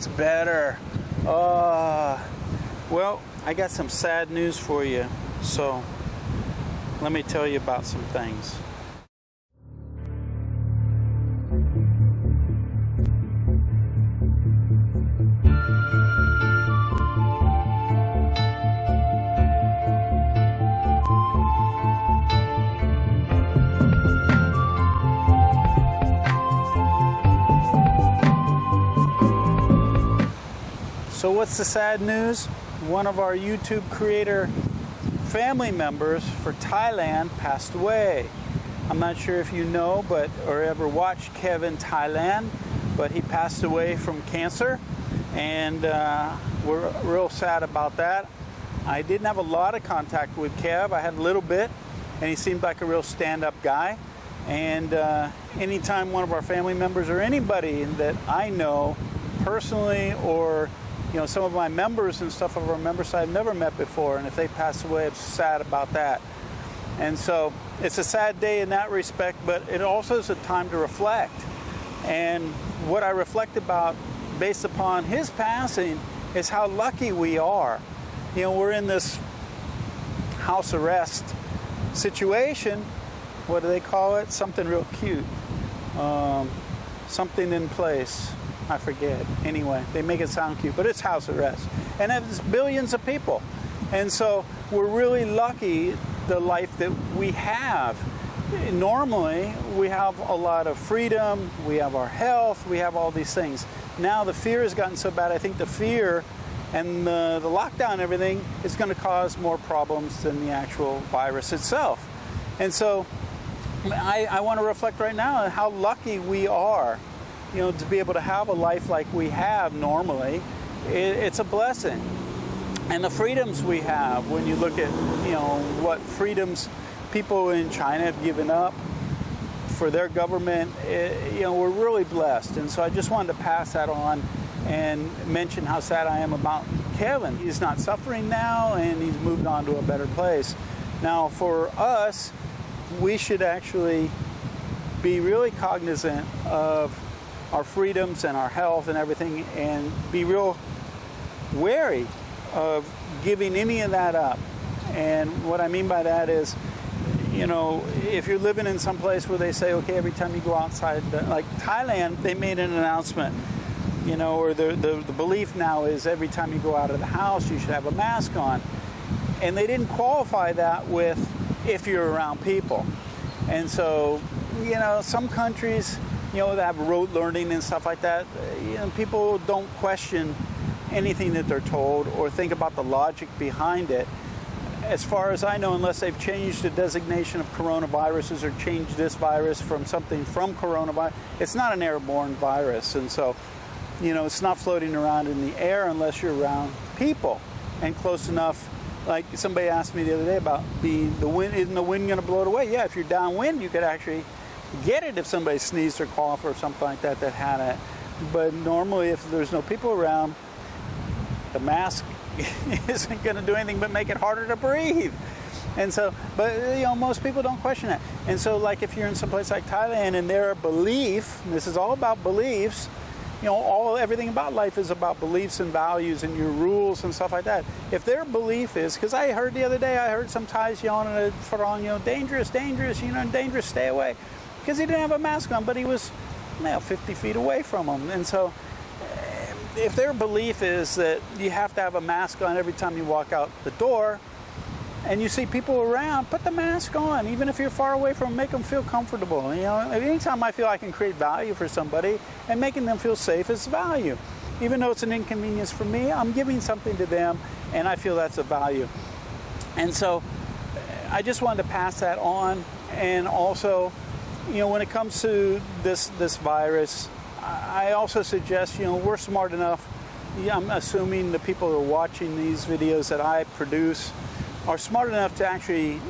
That's better. Well, I got some sad news for you. So let me tell you about some things. So what's the sad news? One of our YouTube creator family members for Thailand passed away. I'm not sure if you know or ever watched Kevin Thailand, but he passed away from cancer, and we're real sad about that. I didn't have a lot of contact with Kev. I had a little bit, and he seemed like a real stand-up guy. And anytime one of our family members or anybody that I know personally, or some of my members and stuff of our member side I've never met before, and if they pass away, I'm sad about that. And so it's a sad day in that respect, but it also is a time to reflect. And what I reflect about based upon his passing is how lucky we are. We're in this house arrest situation. What do they call it? Something real cute. Something in place. I forget. Anyway, they make it sound cute, but it's house arrest. And it's billions of people. And so we're really lucky the life that we have. Normally, we have a lot of freedom, we have our health, we have all these things. Now the fear has gotten so bad, I think the fear and the lockdown and everything is going to cause more problems than the actual virus itself. And so I want to reflect right now on how lucky we are. To be able to have a life like we have normally, it's a blessing. And the freedoms we have, when you look at, what freedoms people in China have given up for their government, we're really blessed. And so I just wanted to pass that on and mention how sad I am about Kevin. He's not suffering now, and he's moved on to a better place. Now, for us, we should actually be really cognizant of our freedoms and our health and everything, and be real wary of giving any of that up. And what I mean by that is, if you're living in some place where they say, okay, every time you go outside, like Thailand, they made an announcement, or the belief now is every time you go out of the house, you should have a mask on. And they didn't qualify that with if you're around people. And so, some countries, that have rote learning and stuff like that, people don't question anything that they're told or think about the logic behind it. As far as I know, unless they've changed the designation of coronaviruses or changed this virus from something from coronavirus, it's not an airborne virus. And so, it's not floating around in the air unless you're around people and close enough. Like somebody asked me the other day about the wind, isn't the wind going to blow it away? Yeah, if you're downwind, you could actually get it if somebody sneezed or coughed or something like that had it. But normally, if there's no people around, the mask isn't going to do anything but make it harder to breathe. And so, but most people don't question that. And so, like if you're in some place like Thailand and their belief, and this is all about beliefs, everything about life is about beliefs and values and your rules and stuff like that. If their belief is, because I heard the other day, I heard some Thais yelling at a Farang, dangerous, dangerous, stay away. Because he didn't have a mask on, but he was 50 feet away from them. And so if their belief is that you have to have a mask on every time you walk out the door, and you see people around, put the mask on. Even if you're far away from them, make them feel comfortable. Anytime I feel I can create value for somebody and making them feel safe is value. Even though it's an inconvenience for me, I'm giving something to them, and I feel that's a value. And so I just wanted to pass that on. And also, when it comes to this virus, I also suggest, we're smart enough. I'm assuming the people who are watching these videos that I produce are smart enough to actually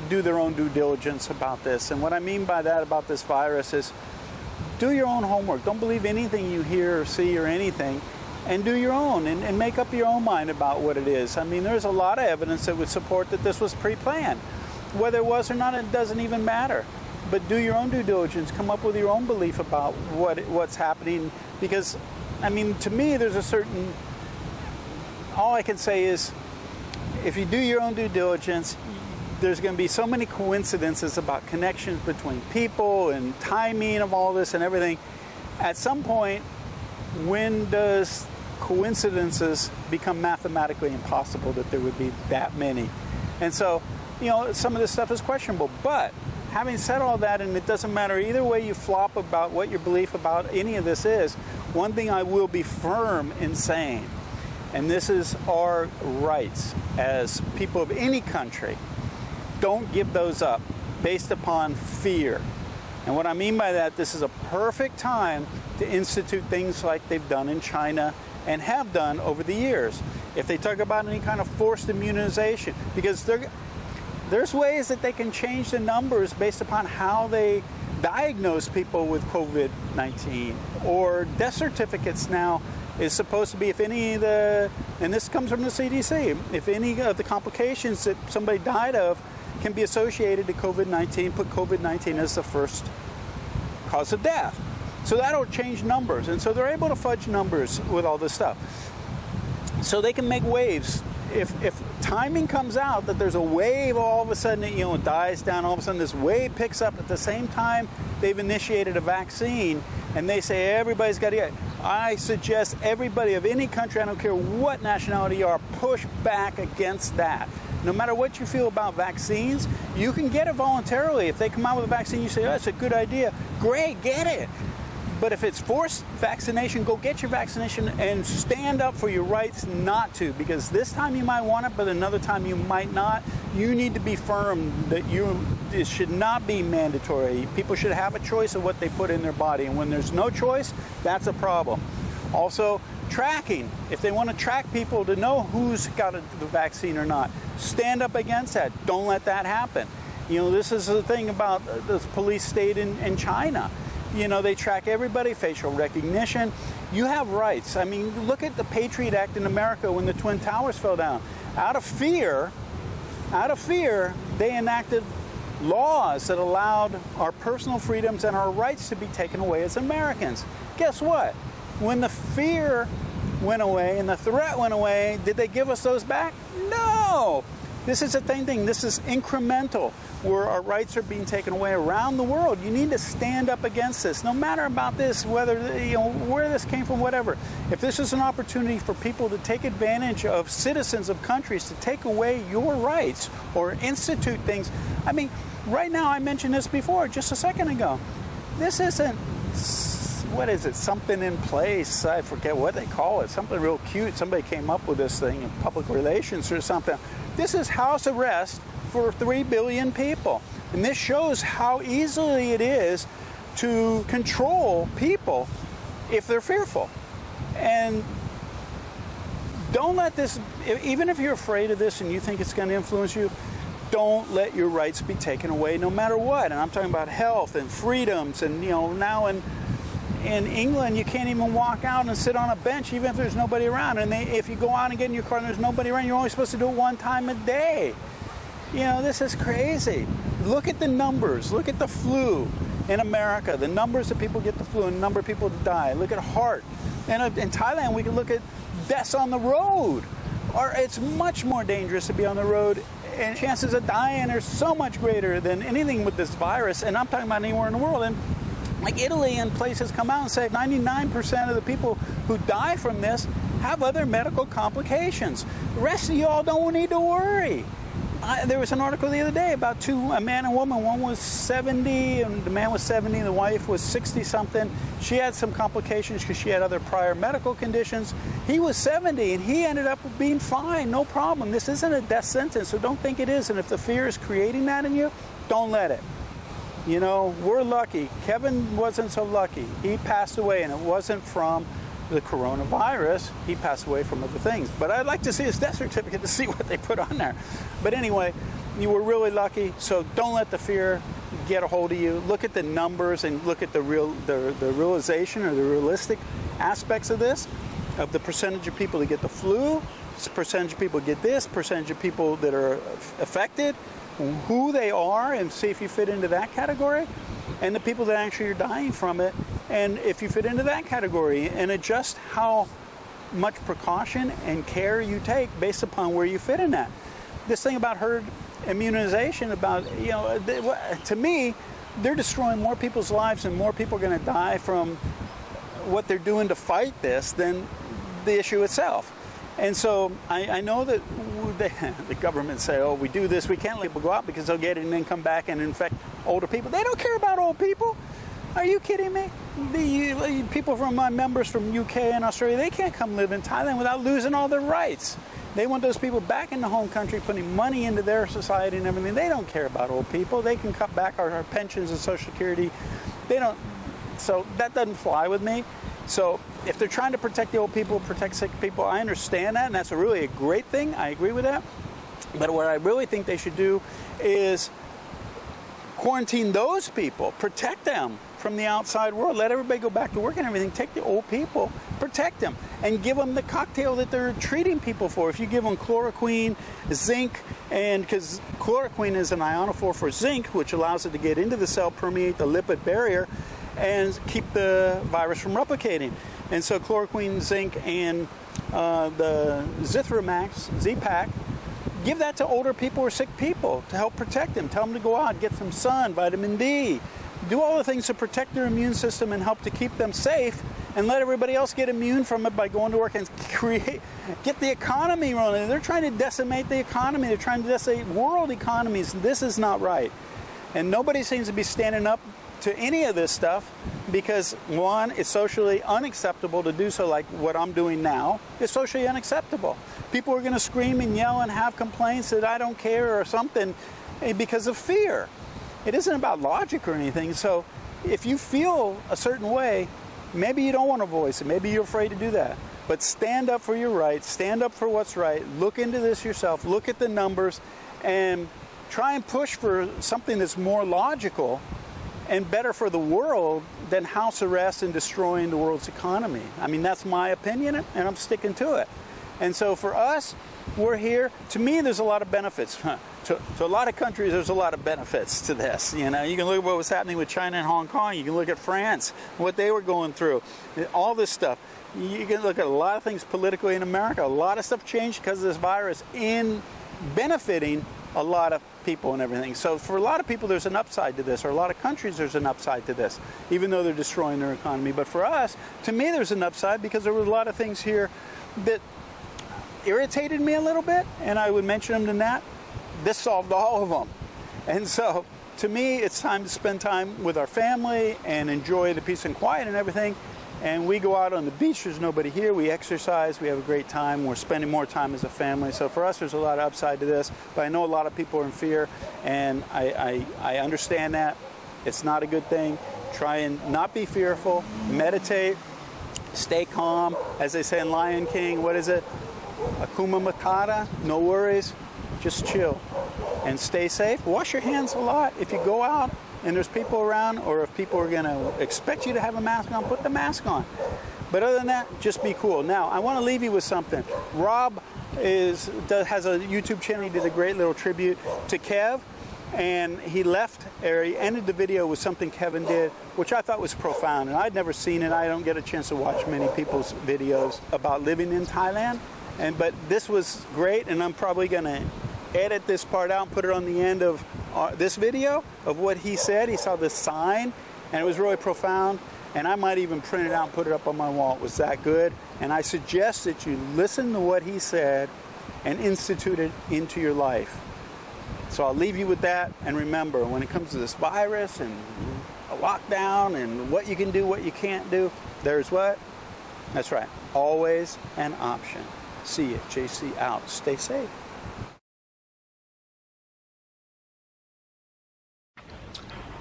do their own due diligence about this. And what I mean by that about this virus is do your own homework. Don't believe anything you hear or see or anything, and do your own and make up your own mind about what it is. I mean, there's a lot of evidence that would support that this was pre-planned. Whether it was or not, it doesn't even matter. But do your own due diligence. Come up with your own belief about what's happening, because I mean, to me, there's a certain, all I can say is, if you do your own due diligence, there's going to be so many coincidences about connections between people and timing of all this and everything. At some point, when does coincidences become mathematically impossible that there would be that many? And so, some of this stuff is questionable. But having said all that, and it doesn't matter either way you flop about what your belief about any of this is, one thing I will be firm in saying, and this is our rights as people of any country, don't give those up based upon fear. And what I mean by that, this is a perfect time to institute things like they've done in China and have done over the years. If they talk about any kind of forced immunization, because there's ways that they can change the numbers based upon how they diagnose people with COVID-19. Or death certificates now is supposed to be, if any of the, and this comes from the CDC, if any of the complications that somebody died of can be associated to COVID-19, put COVID-19 as the first cause of death. So that'll change numbers. And so they're able to fudge numbers with all this stuff. So they can make waves. If timing comes out that there's a wave all of a sudden, it dies down, all of a sudden this wave picks up at the same time they've initiated a vaccine, and they say everybody's got to get it. I suggest everybody of any country, I don't care what nationality you are, push back against that. No matter what you feel about vaccines, you can get it voluntarily. If they come out with a vaccine, you say, oh, that's a good idea. Great, get it. But if it's forced vaccination, go get your vaccination and stand up for your rights not to, because this time you might want it, but another time you might not. You need to be firm that it should not be mandatory. People should have a choice of what they put in their body, and when there's no choice, that's a problem. Also, tracking. If they want to track people to know who's got the vaccine or not, stand up against that. Don't let that happen. This is the thing about the police state in China. They track everybody, facial recognition. You have rights. I mean, look at the Patriot Act in America when the Twin Towers fell down. Out of fear, they enacted laws that allowed our personal freedoms and our rights to be taken away as Americans. Guess what? When the fear went away and the threat went away, did they give us those back? No! This is the same thing. This is incremental, where our rights are being taken away around the world. You need to stand up against this, no matter about this, whether, where this came from, whatever. If this is an opportunity for people to take advantage of citizens of countries to take away your rights or institute things. I mean, right now, I mentioned this before, just a second ago. This isn't, what is it, something in place? I forget what they call it. Something real cute. Somebody came up with this thing in public relations or something. This is house arrest for 3 billion people. And this shows how easily it is to control people if they're fearful. And don't let this, even if you're afraid of this and you think it's going to influence you, don't let your rights be taken away no matter what. And I'm talking about health and freedoms. And, now in England, you can't even walk out and sit on a bench even if there's nobody around. And if you go out and get in your car and there's nobody around, you're only supposed to do it one time a day. This is crazy. Look at the numbers. Look at the flu in America, the numbers of people get the flu and the number of people that die. Look at heart. And in Thailand, we can look at deaths on the road. It's much more dangerous to be on the road, and chances of dying are so much greater than anything with this virus. And I'm talking about anywhere in the world. And like Italy and places come out and say 99% of the people who die from this have other medical complications. The rest of y'all don't need to worry. There was an article the other day about a man and woman. One was 70, and the man was 70, and the wife was 60-something. She had some complications because she had other prior medical conditions. He was 70, and he ended up being fine, no problem. This isn't a death sentence, so don't think it is. And if the fear is creating that in you, don't let it. We're lucky. Kevin wasn't so lucky. He passed away, and it wasn't from the coronavirus. He passed away from other things. But I'd like to see his death certificate to see what they put on there. But anyway, you were really lucky, so don't let the fear get a hold of you. Look at the numbers and look at the realization or the realistic aspects of this, of the percentage of people that get the flu, percentage of people get this, percentage of people that are affected, who they are, and see if you fit into that category, and the people that actually are dying from it. and if you fit into that category, and adjust how much precaution and care you take based upon where you fit in that. This thing about herd immunization, about, you know, to me, they're destroying more people's lives, and more people are going to die from what they're doing to fight this than the issue itself. And so I know that the government say, oh, we do this, we can't let people go out because they'll get it and then come back and infect older people. They don't care about old people. Are you kidding me? The people from my members from UK and Australia, they can't come live in Thailand without losing all their rights. They want those people back in the home country, putting money into their society and everything. They don't care about old people. They can cut back our pensions and Social Security. They don't. So that doesn't fly with me. So if they're trying to protect the old people, protect sick people, I understand that, and that's really a great thing. I agree with that. But what I really think they should do is quarantine those people, protect them from the outside world, let everybody go back to work and everything, take the old people, protect them, and give them the cocktail that they're treating people for. If you give them chloroquine, zinc, and because chloroquine is an ionophore for zinc, which allows it to get into the cell, permeate the lipid barrier, and keep the virus from replicating. And so chloroquine, zinc, and the Zithromax, Z-Pack, give that to older people or sick people to help protect them. Tell them to go out, get some sun, vitamin D. Do all the things to protect their immune system and help to keep them safe, and let everybody else get immune from it by going to work and get the economy running. They're trying to decimate the economy. They're trying to decimate world economies. This is not right. And nobody seems to be standing up to any of this stuff because, one, it's socially unacceptable to do so, like what I'm doing now. It's socially unacceptable. People are going to scream and yell and have complaints that I don't care or something because of fear. It isn't about logic or anything. So if you feel a certain way, maybe you don't want to voice it. Maybe you're afraid to do that. But stand up for your rights. Stand up for what's right. Look into this yourself. Look at the numbers and try and push for something that's more logical and better for the world than house arrest and destroying the world's economy. I mean, that's my opinion, and I'm sticking to it. And so for us, we're here. To me, there's a lot of benefits. To a lot of countries, there's a lot of benefits to this. You know, you can look at what was happening with China and Hong Kong. You can look at France, what they were going through, all this stuff. You can look at a lot of things politically in America. A lot of stuff changed because of this virus in benefiting a lot of people and everything. So for a lot of people, there's an upside to this, or a lot of countries, there's an upside to this, even though they're destroying their economy. But for us, to me, there's an upside because there were a lot of things here that irritated me a little bit, and I would mention them to Nat. This solved all of them. And so to me, it's time to spend time with our family and enjoy the peace and quiet and everything. And we go out on the beach, there's nobody here, we exercise, we have a great time, we're spending more time as a family. So for us, there's a lot of upside to this, but I know a lot of people are in fear, and I understand that. It's not a good thing. Try and not be fearful, meditate, stay calm. As they say in Lion King, what is it? Akuma Matata, no worries, just chill. And stay safe. Wash your hands a lot. If you go out and there's people around, or if people are going to expect you to have a mask on, put the mask on. But other than that, just be cool. Now, I want to leave you with something. Rob has a YouTube channel. He did a great little tribute to Kev, and he ended the video with something Kevin did, which I thought was profound, and I'd never seen it. I don't get a chance to watch many people's videos about living in Thailand, but this was great, and I'm probably going to edit this part out and put it on the end of this video of what he said. He saw this sign, and it was really profound, and I might even print it out and put it up on my wall. It was that good, and I suggest that you listen to what he said and institute it into your life. So I'll leave you with that, and remember, when it comes to this virus and a lockdown and what you can do, what you can't do, there's what? That's right, always an option. See you, JC out. Stay safe.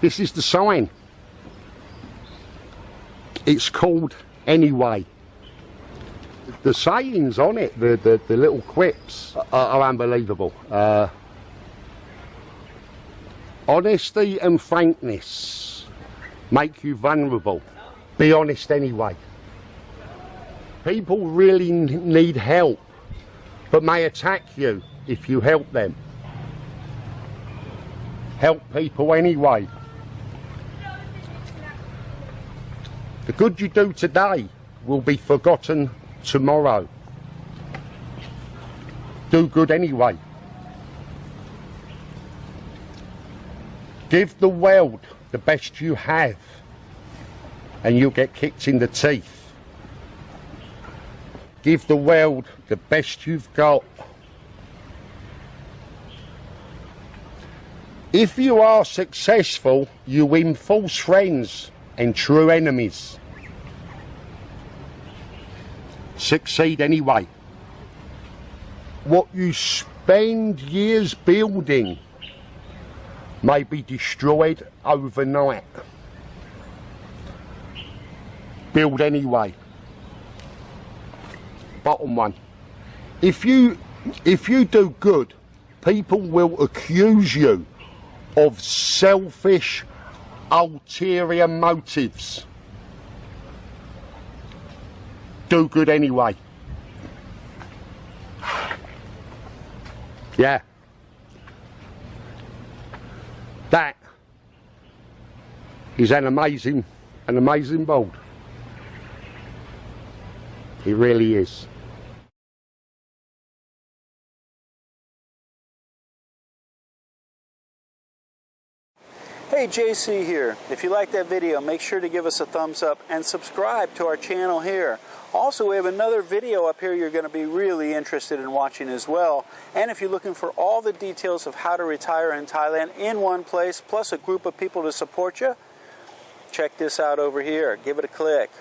This is the sign. It's called Anyway. The sayings on it, the little quips are unbelievable. Honesty and frankness make you vulnerable. Be honest anyway. People really need help, but may attack you if you help them. Help people anyway. The good you do today will be forgotten tomorrow. Do good anyway. Give the world the best you have, and you'll get kicked in the teeth. Give the world the best you've got. If you are successful, you win false friends and true enemies. Succeed anyway. What you spend years building may be destroyed overnight. Build anyway. Bottom one. If you do good, people will accuse you of selfish, ulterior motives. Do good anyway. Yeah. That is an amazing bold. It really is. Hey, JC here. If you like that video, make sure to give us a thumbs up and subscribe to our channel here. Also, we have another video up here you're going to be really interested in watching as well. And if you're looking for all the details of how to retire in Thailand in one place, plus a group of people to support you, check this out over here. Give it a click.